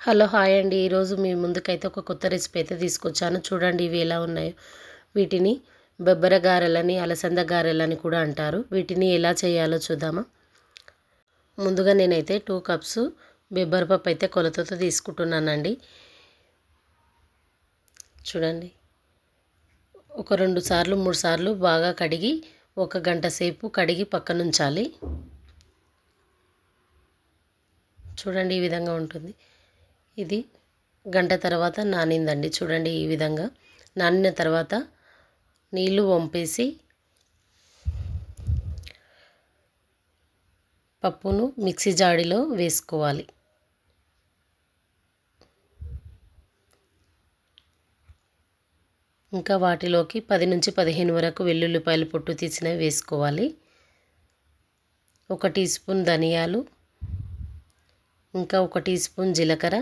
Hello hi అండి. ఈరోజు మీ ముందుకైతే ఒక కొత్త రెసిపీ అయితే తీసుకొచ్చాను. చూడండి ఇవి ఎలా ఉన్నాయో. వీటిని బొబ్బర గారెలని, అలసంద గారెలని కూడా అంటారు. వీటిని ఎలా చేయాలో చూద్దామా. ముందుగా నేనైతే 2 కప్స్ బొబ్బరపప్పు అయితే కొలతతో తీసుకుంటున్నానండి. చూడండి, ఒక 2 సార్లు 3 సార్లు బాగా కడిగి 1 గంట సేపు కడిగి పక్కన ఉంచాలి. చూడండి ఈ విధంగా ఉంటుంది. ఇది గంట తర్వాత నానిందండి. చూడండి ఈ విధంగా నానిన తర్వాత నీళ్లు వంపేసి పప్పును మిక్సీ జాడీలో వేసుకోవాలి. ఇంకా వాటిలోకి 10 నుంచి 15 వరకు వెల్లుల్లిపాయలు పొట్టు తీసినవి వేసుకోవాలి. 1 టీ స్పూన్ ధనియాలు, ఇంకా 1 టీ స్పూన్ జీలకర్ర,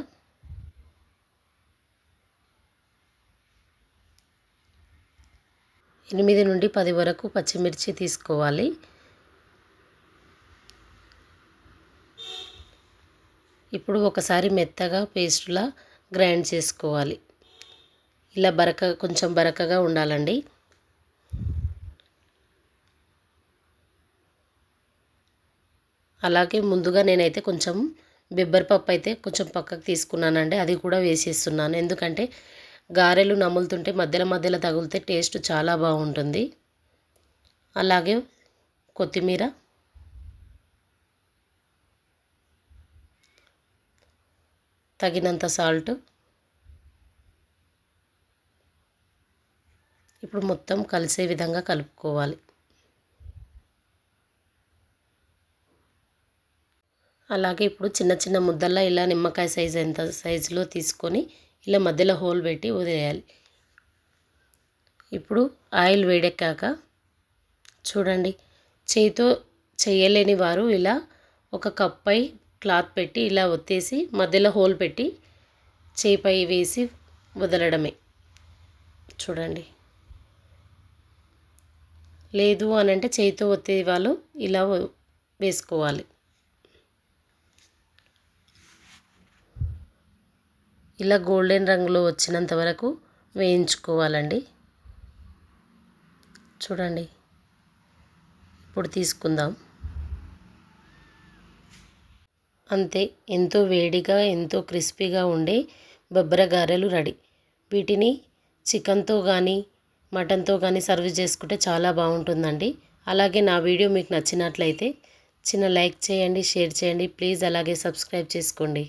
8 నుండి 10 వరకు పచ్చిమిర్చి తీసుకోవాలి. ఇప్పుడు ఒకసారి మెత్తగా పేస్టులా గ్రైండ్ చేసుకోవాలి. ఇలా కొంచెం బరకగా ఉండాలండి. అలాగే ముందుగా నేనైతే కొంచెం బొబ్బరపప్పు అయితే కొంచెం పక్కకు తీసుకున్నానండి. అది కూడా వేసేస్తున్నాను. ఎందుకంటే గారెలు నములుతుంటే మధ్యలో తగిలితే టేస్ట్ చాలా బాగుంటుంది. అలాగే కొత్తిమీర, తగినంత సాల్ట్. ఇప్పుడు మొత్తం కలిసే విధంగా కలుపుకోవాలి. అలాగే ఇప్పుడు చిన్న చిన్న ముద్దల్లా ఇలా నిమ్మకాయ సైజు ఎంత సైజులో తీసుకొని ఇలా మధ్యలో హోల్ పెట్టి వదిలేయాలి. ఇప్పుడు ఆయిల్ వేడెక్కాక చూడండి, చేయితో చేయలేని వారు ఇలా ఒక కప్పై క్లాత్ పెట్టి ఇలా ఒత్తేసి మధ్యలో హోల్ పెట్టి చేయిపై వేసి వదలడమే. చూడండి, లేదు అని అంటే చేయితో ఒత్తే వాళ్ళు ఇలా వేసుకోవాలి. ఇలా గోల్డెన్ రంగులో వచ్చినంత వరకు వేయించుకోవాలండి. చూడండి, ఇప్పుడు తీసుకుందాం. అంతే, ఎంతో వేడిగా ఎంతో క్రిస్పీగా ఉండే బొబ్బర గారెలు రెడీ. వీటిని చికెన్తో కానీ మటన్తో కానీ సర్వ్ చేసుకుంటే చాలా బాగుంటుందండి. అలాగే నా వీడియో మీకు నచ్చినట్లయితే చిన్న లైక్ చేయండి, షేర్ చేయండి ప్లీజ్. అలాగే సబ్స్క్రైబ్ చేసుకోండి.